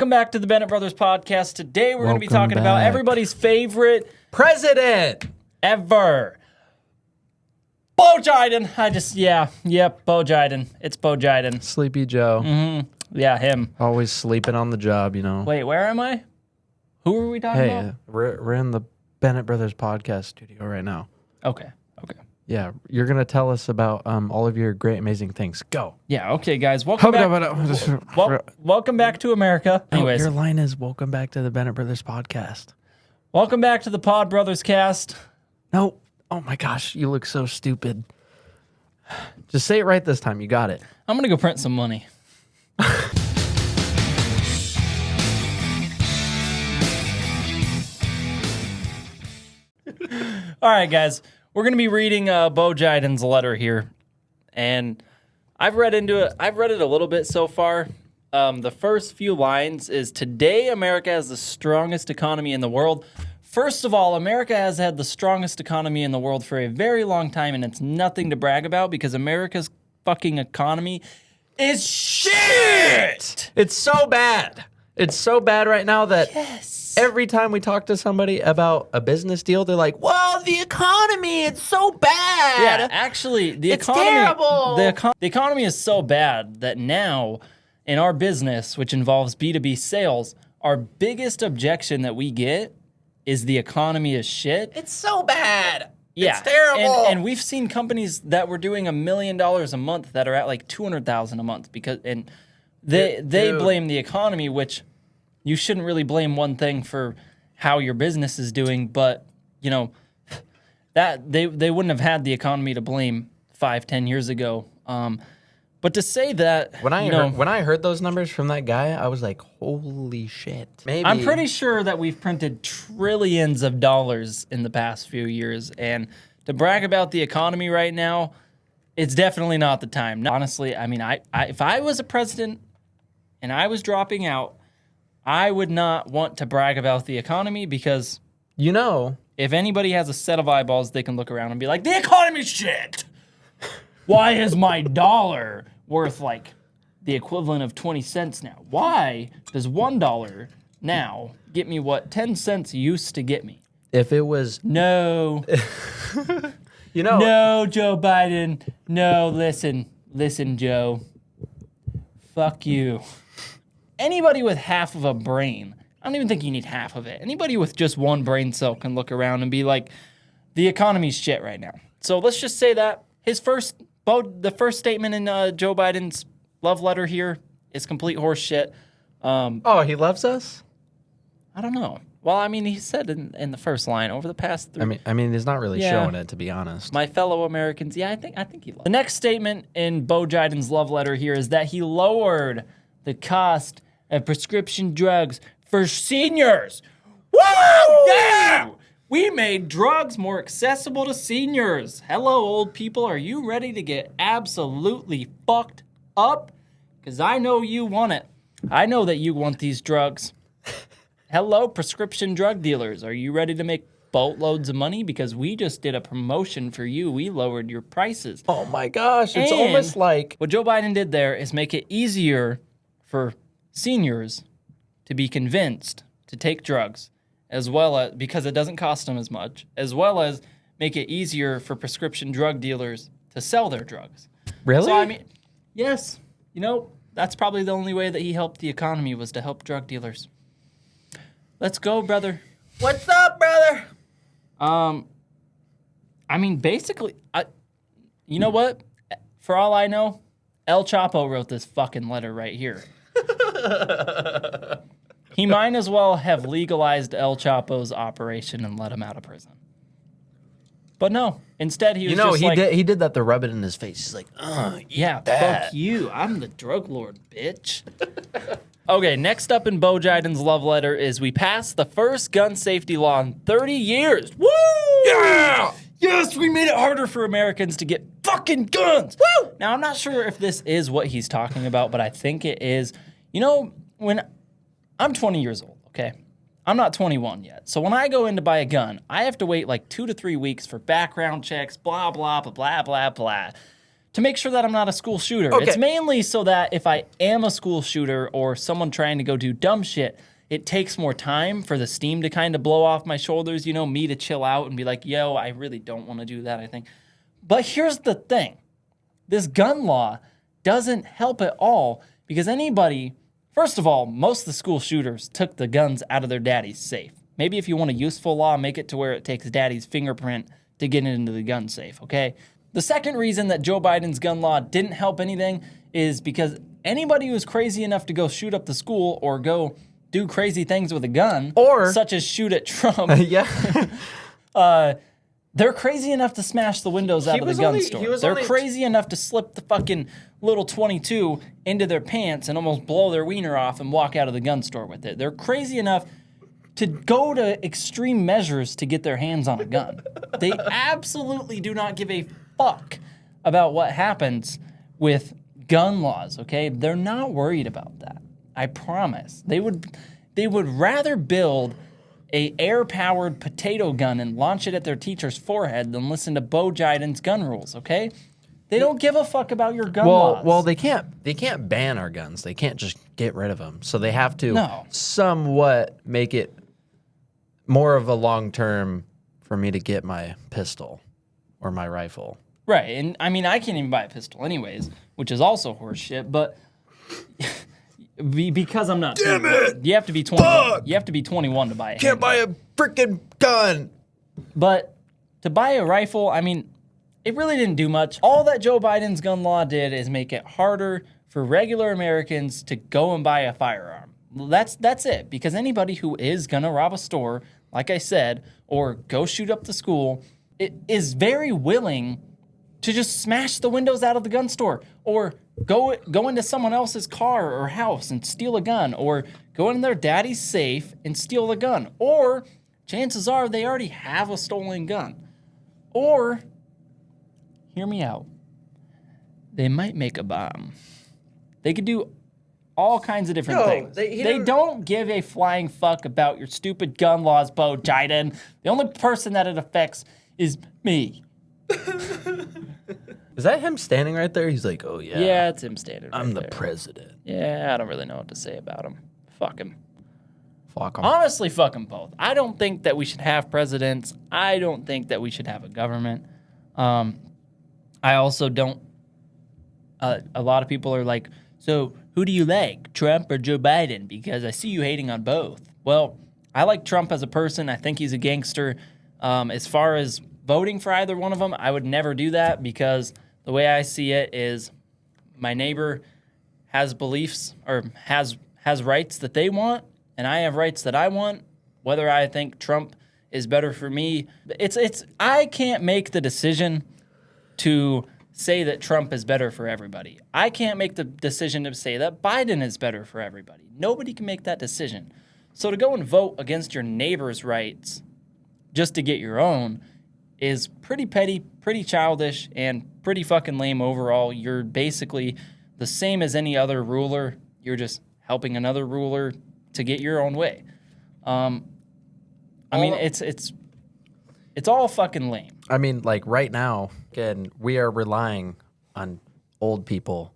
Welcome back to the Bennett Brothers podcast. Today we're going to be Welcome talking about back. everybody's favorite President! ever. Bo Jiden. Bo Jiden. It's Bo Jiden. Sleepy Joe. Yeah, him. Always sleeping on the job, you know. Wait, where am I? Who are we talking Hey, about? we're in the Bennett Brothers podcast studio right now. Okay. Yeah, you're going to tell us about all of your great, amazing things. Go. Yeah, okay, guys. Welcome back to America. Anyways, Your line is, welcome back to the Bennett Brothers podcast. welcome back to the Pod Brothers cast. No. Oh my gosh, you look so stupid. Just say it right this time. You got it. I'm going to go print some money. All right, guys. We're going to be reading Bo Jiden's letter here. And I've read into it. I've read it a little bit so far. The first few lines is, today America has the strongest economy in the world. First of all, America has had the strongest economy in the world for a very long time, and it's nothing to brag about because America's fucking economy is shit! It's so bad. It's so bad right now that every time we talk to somebody about a business deal, they're like, well, the economy, it's so bad. Yeah, actually, the It's economy, terrible. The economy is so bad that now, in our business, which involves B2B sales, our biggest objection that we get is the economy is shit. It's so bad. Yeah, It's terrible. And we've seen companies that were doing $1 million a month that are at like $200,000 a month they Dude. blame the economy, which you shouldn't really blame one thing for how your business is doing, but you know that they wouldn't have had the economy to blame 5-10 years ago. But to say that When I heard those numbers from that guy, I was like, holy shit. Maybe. I'm pretty sure that we've printed trillions of dollars in the past few years, and to brag about the economy right now, it's definitely not the time. Honestly, I mean, if I was a president and I was dropping out, I would not want to brag about the economy because You know, if anybody has a set of eyeballs, they can look around and be like, the economy's shit. Why is my dollar worth like the equivalent of 20 cents now? Why does $1 now get me what 10 cents used to get me? if it was, No, you know, no, Joe Biden. No, listen, Joe. Fuck you. Anybody with half of a brain, I don't even think you need half of it. Anybody with just one brain cell can look around and be like, the economy's shit right now. So let's just say that the first statement in Joe Biden's love letter here is complete horse shit. oh, he loves us? I don't know. Well, I mean, he said in the first line, over the past 3 I mean, he's not really Yeah. showing it, to be honest. my fellow Americans, yeah, I think he loves. The next statement in Bo Jiden's love letter here is that he lowered the cost of prescription drugs for seniors. Woo! Yeah! We made drugs more accessible to seniors. Hello, old people. Are you ready to get absolutely fucked up? Because I know you want it. I know that you want these drugs. Hello, prescription drug dealers. Are you ready to make boatloads of money? Because we just did a promotion for you. We lowered your prices. Oh my gosh, it's And almost like, what Joe Biden did there is make it easier for seniors to be convinced to take drugs, as well as, because it doesn't cost them as much, as well as make it easier for prescription drug dealers to sell their drugs. really? So, I mean, yes, you know, that's probably the only way that he helped the economy was to help drug dealers. Let's go, brother. What's up, brother? I mean, basically, you know what? For all I know, El Chapo wrote this fucking letter right here. He might as well have legalized El Chapo's operation and let him out of prison. But no, instead he was just like, he did that to rub it in his face. He's like, yeah, that. fuck you. I'm the drug lord, bitch. Okay, next up in Bo Jiden's love letter is we passed the first gun safety law in 30 years. Woo! Yeah! Yes, we made it harder for Americans to get fucking guns. Woo! Now, I'm not sure if this is what he's talking about, but I think it is. You know, when I'm 20 years old, okay? I'm not 21 yet. So when I go in to buy a gun, I have to wait like 2 to 3 weeks for background checks, blah, blah, blah, blah, blah, blah. to make sure that I'm not a school shooter. Okay. It's mainly so that if I am a school shooter or someone trying to go do dumb shit, it takes more time for the steam to kind of blow off my shoulders, you know, me to chill out and be like, yo, I really don't want to do that, I think. But here's the thing. This gun law doesn't help at all because anybody, first of all, most of the school shooters took the guns out of their daddy's safe. Maybe if you want a useful law, make it to where it takes daddy's fingerprint to get into the gun safe, okay? The second reason that Joe Biden's gun law didn't help anything is because anybody who's crazy enough to go shoot up the school or go do crazy things with a gun, Or- such as shoot at Trump, Yeah. they're crazy enough to smash the windows out of the was gun only- store. he was They're only- crazy enough to slip the fucking little 22 into their pants and almost blow their wiener off and walk out of the gun store with it. They're crazy enough to go to extreme measures to get their hands on a gun. They absolutely do not give a fuck about what happens with gun laws, okay? They're not worried about that. I promise. They would rather build a air-powered potato gun and launch it at their teacher's forehead than listen to Bo Biden's gun rules, okay? They don't give a fuck about your gun laws. Well, they can't ban our guns. They can't just get rid of them. So they have to No. somewhat make it more of a long term for me to get my pistol or my rifle. Right, and I mean, I can't even buy a pistol anyways, which is also horseshit, but because I'm not 21, you have to be 21. Fuck! You have to be 21 to buy a Can't buy a freaking gun. But to buy a rifle, I mean, it really didn't do much. All that Joe Biden's gun law did is make it harder for regular Americans to go and buy a firearm. That's it, because anybody who is gonna rob a store, like I said, or go shoot up the school, it is very willing to just smash the windows out of the gun store, or go into someone else's car or house and steal a gun, or go in their daddy's safe and steal the gun, or chances are they already have a stolen gun. Or, hear me out, they might make a bomb. They could do all kinds of different No, things. he They don't- don't give a flying fuck about your stupid gun laws, Bo Biden. The only person that it affects is me. Is that him standing right there? He's like, oh yeah, Yeah, it's him standing right I'm the there. president. Yeah, I don't really know what to say about him. Fuck him. Fuck him. Honestly, fuck them both. I don't think that we should have presidents. I don't think that we should have a government. I also don't. A lot of people are like, so who do you like, Trump or Joe Biden? Because I see you hating on both. Well, I like Trump as a person. I think he's a gangster. As far as voting for either one of them, I would never do that because the way I see it is my neighbor has beliefs or has rights that they want, and I have rights that I want. Whether I think Trump is better for me, it's I can't make the decision to say that Trump is better for everybody. I can't make the decision to say that Biden is better for everybody. Nobody can make that decision. So to go and vote against your neighbor's rights just to get your own is pretty petty, pretty childish, and pretty fucking lame overall. You're basically the same as any other ruler. You're just helping another ruler to get your own way. I mean, it's all fucking lame. I mean, like right now, again, we are relying on old people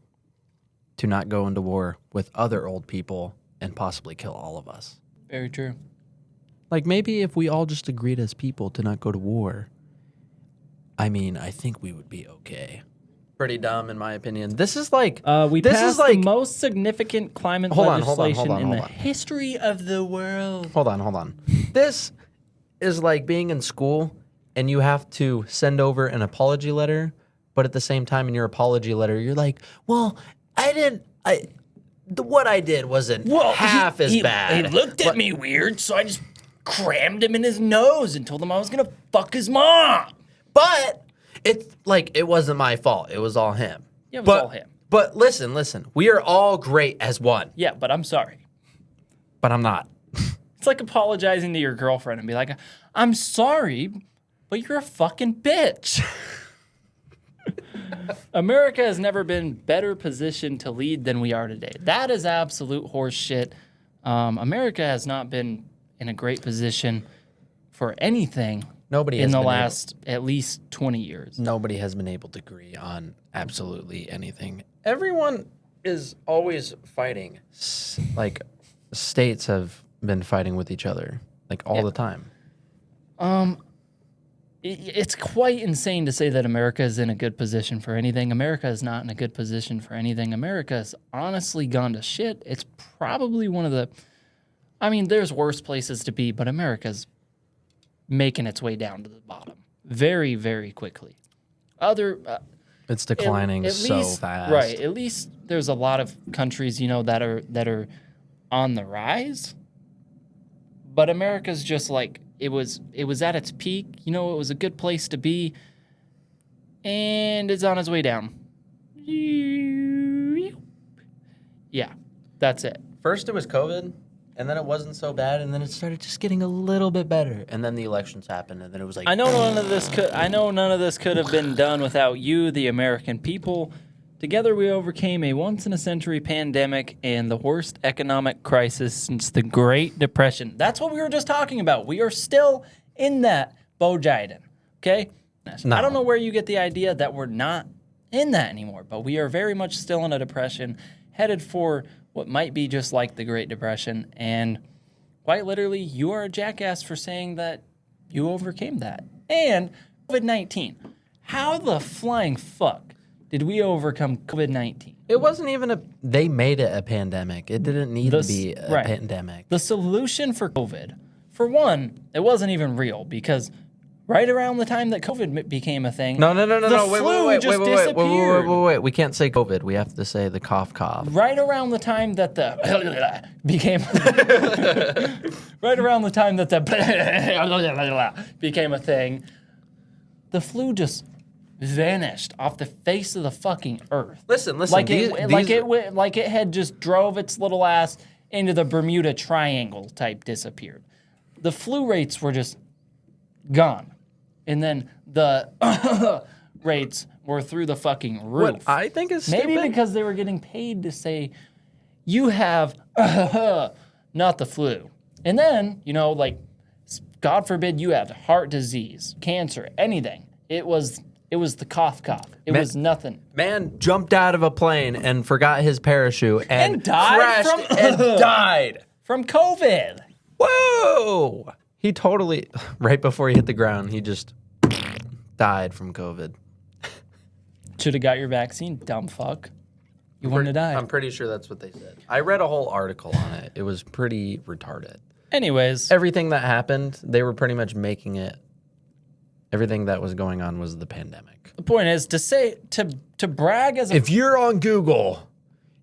to not go into war with other old people and possibly kill all of us. Very true. Like maybe if we all just agreed as people to not go to war, I mean, I think we would be okay. Pretty dumb, in my opinion. This is like We this passed is like the most significant climate Hold on, legislation in the hold on. history of the world. hold on. This is like being in school and you have to send over an apology letter, but at the same time in your apology letter, you're like, well, what I did wasn't half as bad. He looked at me weird, so I just crammed him in his nose and told him I was gonna fuck his mom. But it's like it wasn't my fault. It was all him. Yeah, it was all him. But listen. We are all great as one. Yeah, but I'm sorry. But I'm not. It's like apologizing to your girlfriend and be like, I'm sorry, but you're a fucking bitch. America has never been better positioned to lead than we are today. That is absolute horse shit. America has not been in a great position for anything Nobody in has the been last at least 20 years. Nobody has been able to agree on absolutely anything. Everyone is always fighting. Like states have been fighting with each other like all the time. It's quite insane to say that America is in a good position for anything. America is not in a good position for anything. America has honestly gone to shit. It's probably one of the, I mean, there's worse places to be, but America's making its way down to the bottom very, very quickly. It's declining so fast. Right. At least there's a lot of countries, that are on the rise. But America's just like, it was at its peak. It was a good place to be. And it's on its way down. Yeah, that's it. First it was COVID, and then it wasn't so bad, and then it started just getting a little bit better. And then the elections happened, and then it was like I know none of this could have been done without you, the American people. Together we overcame a once-in-a-century pandemic and the worst economic crisis since the Great Depression. That's what we were just talking about. We are still in that, Bo Jiden, okay? No. I don't know where you get the idea that we're not in that anymore, but we are very much still in a depression, headed for what might be just like the Great Depression, and quite literally, you are a jackass for saying that you overcame that. And COVID-19. How the flying fuck did we overcome COVID-19? it wasn't even they made it a pandemic. It didn't need to be a pandemic. The solution for COVID, for one, it wasn't even real because right around the time that COVID became a thing, No. flu just disappeared. Wait. We can't say COVID. We have to say the cough. Right around the time that the became, right around the time that the became a thing, the flu just vanished off the face of the fucking earth. Listen. Like it had just drove its little ass into the Bermuda Triangle type disappeared. The flu rates were just gone, and then the rates were through the fucking roof. What I think is stupid. Maybe because they were getting paid to say, you have not the flu. And then, like, God forbid you have heart disease, cancer, anything. It was the cough. It was nothing. Man jumped out of a plane and forgot his parachute and died crashed and died. From COVID. Whoa! He totally, right before he hit the ground, he just died from COVID. Should have got your vaccine, dumb fuck. You wouldn't have died. I'm pretty sure that's what they said. I read a whole article on it. It was pretty retarded. Anyways. Everything that happened, they were pretty much making it. Everything that was going on was the pandemic. The point is to brag as a... If you're on Google,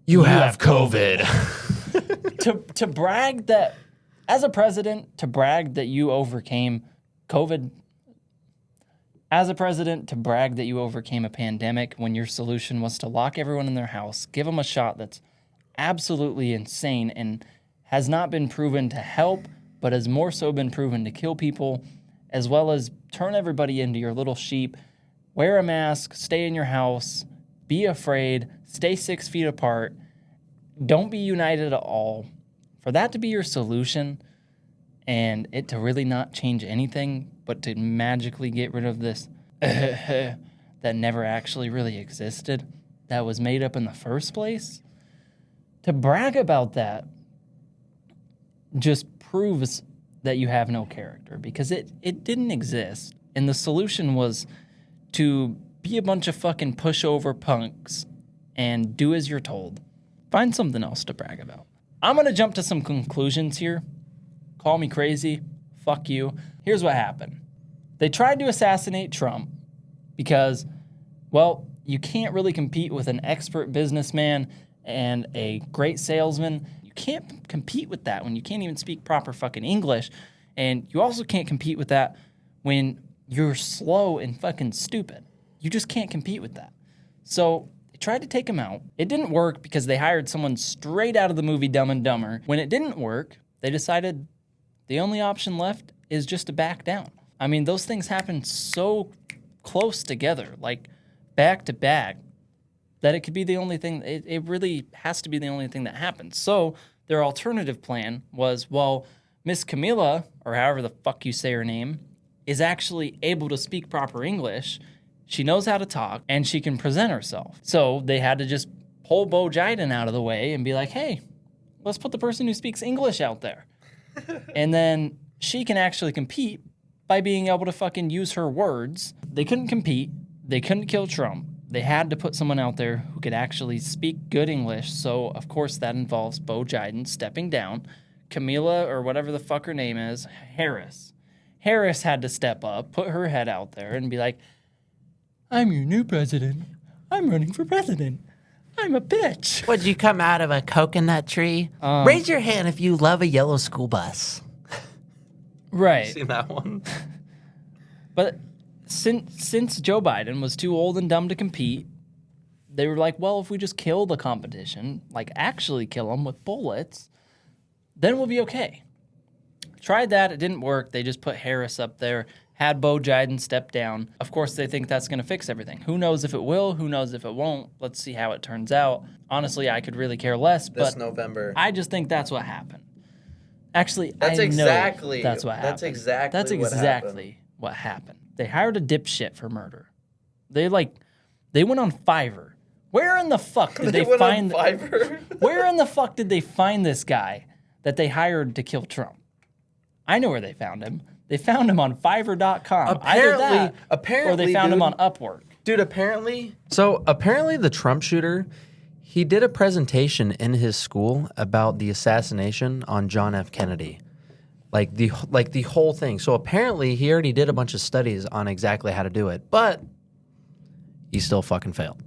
you have COVID. to brag that, as a president, to brag that you overcame COVID... As a president, to brag that you overcame a pandemic when your solution was to lock everyone in their house, give them a shot that's absolutely insane and has not been proven to help, but has more so been proven to kill people, as well as turn everybody into your little sheep, wear a mask, stay in your house, be afraid, stay 6 feet apart, don't be united at all. For that to be your solution and it to really not change anything, but to magically get rid of this that never actually really existed, that was made up in the first place, to brag about that just proves that you have no character, because it didn't exist. And the solution was to be a bunch of fucking pushover punks and do as you're told. Find something else to brag about. I'm going to jump to some conclusions here. Call me crazy. Fuck you. Here's what happened. They tried to assassinate Trump because, well, you can't really compete with an expert businessman and a great salesman. You can't compete with that when you can't even speak proper fucking English. And you also can't compete with that when you're slow and fucking stupid. You just can't compete with that. So they tried to take him out. It didn't work because they hired someone straight out of the movie Dumb and Dumber. When it didn't work, they decided the only option left is just to back down. I mean, those things happen so close together, like back to back, that it could be the only thing. It really has to be the only thing that happens. So their alternative plan was, well, Miss Camila, or however the fuck you say her name, is actually able to speak proper English. She knows how to talk, and she can present herself. So they had to just pull Bo Jiden out of the way and be like, hey, let's put the person who speaks English out there. And then she can actually compete by being able to fucking use her words. They couldn't compete. They couldn't kill Trump. They had to put someone out there who could actually speak good English. So, of course, that involves Bo Jiden stepping down. Camila, or whatever the fuck her name is, Harris. Harris had to step up, put her head out there, and be like, I'm your new president. I'm running for president. I'm a bitch. Would you come out of a coconut tree? Raise your hand if you love a yellow school bus. Right. Seen that one? But since Joe Biden was too old and dumb to compete, they were like, well, if we just kill the competition, like actually kill them with bullets, then we'll be okay. Tried that. It didn't work. They just put Harris up there, had Bo Jiden step down. Of course, they think that's going to fix everything. Who knows if it will? Who knows if it won't? Let's see how it turns out. Honestly, I could really care less, This but November. I just think that's what happened. Actually, That's I exactly- know that's what happened. that's exactly That's what exactly what happened. They hired a dipshit for murder. They went on Fiverr. Where in the fuck did they went find on Fiverr? Where in the fuck did they find this guy that they hired to kill Trump? I know where they found him. They found him on Fiverr.com. Either that, or they found him on Upwork. Dude, apparently the Trump shooter, he did a presentation in his school about the assassination on John F. Kennedy. Like the whole thing. So apparently he already did a bunch of studies on exactly how to do it, but he still fucking failed.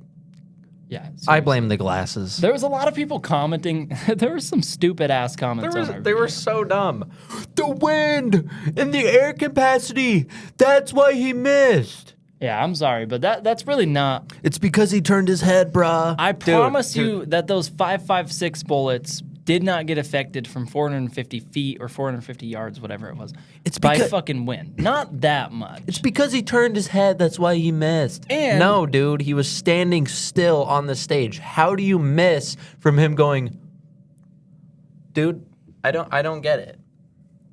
Yeah, I blame the glasses. there was a lot of people commenting. There were some stupid ass comments on our They were video. so dumb. The wind and the air capacity. That's why he missed. Yeah, I'm sorry, but that's really not. It's because he turned his head, bruh. I promise you that those 5.56 bullets did not get affected from 450 feet or 450 yards, whatever it was. It's by because- fucking wind. Not that much. It's because he turned his head. That's why he missed. And- no, dude, he was standing still on the stage. How do you miss from him going? Dude, I don't get it.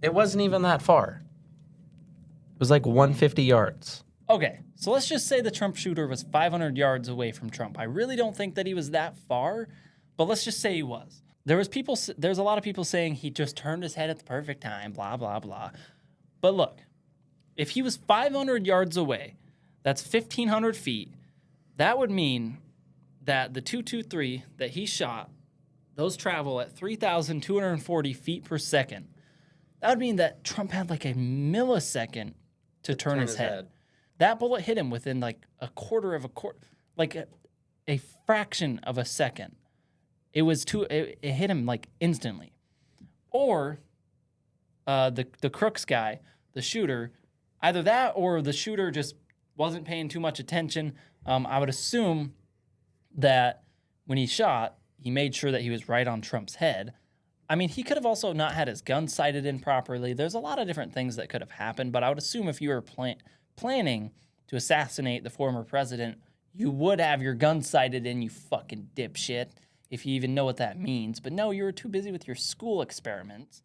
It wasn't even that far. It was like 150 yards. Okay, so let's just say the Trump shooter was 500 yards away from Trump. I really don't think that he was that far, but let's just say he was. There's a lot of people saying he just turned his head at the perfect time, blah, blah, blah. But look, if he was 500 yards away, that's 1,500 feet. That would mean that the 223 that he shot, those travel at 3,240 feet per second. That would mean that Trump had like a millisecond to turn his head. That bullet hit him within like a quarter of a like a fraction of a second. It hit him like instantly. Or the Crooks guy, the shooter, either that or the shooter just wasn't paying too much attention. I would assume that when he shot, he made sure that he was right on Trump's head. I mean, he could have also not had his gun sighted in properly. There's a lot of different things that could have happened, but I would assume if you were planning to assassinate the former president, you would have your gun sighted in, you fucking dipshit, if you even know what that means. But no, you were too busy with your school experiments.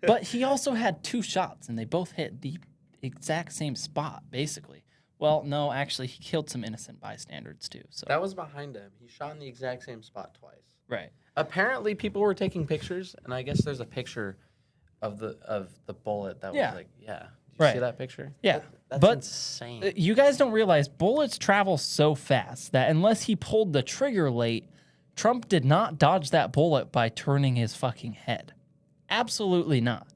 But he also had two shots, and they both hit the exact same spot, basically. Well, no, actually, he killed some innocent bystanders, too. So That was behind him. He shot in the exact same spot twice. right. Apparently, people were taking pictures, and I guess there's a picture of the bullet that Yeah. was like, yeah. Did you Right. see that picture? Yeah, That's but insane. you guys don't realize bullets travel so fast that unless he pulled the trigger late, Trump did not dodge that bullet by turning his fucking head. Absolutely not.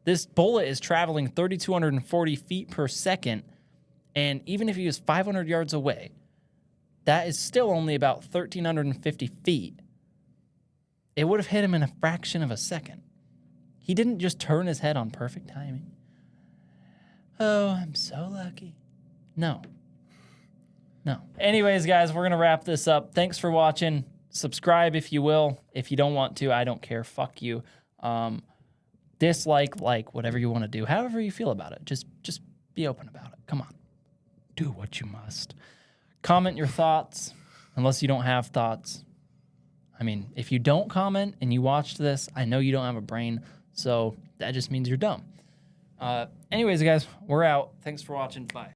This bullet is traveling 3,240 feet per second, and even if he was 500 yards away, that is still only about 1,350 feet. It would have hit him in a fraction of a second. He didn't just turn his head on perfect timing. Oh, I'm so lucky. No. Anyways, guys, we're going to wrap this up. Thanks for watching. Subscribe if you will. If you don't want to, I don't care. Fuck you. Dislike, like, whatever you want to do. However you feel about it. Just be open about it. Come on. Do what you must. Comment your thoughts, unless you don't have thoughts. I mean, if you don't comment and you watched this, I know you don't have a brain, so that just means you're dumb. Anyways, guys, we're out. Thanks for watching. Bye.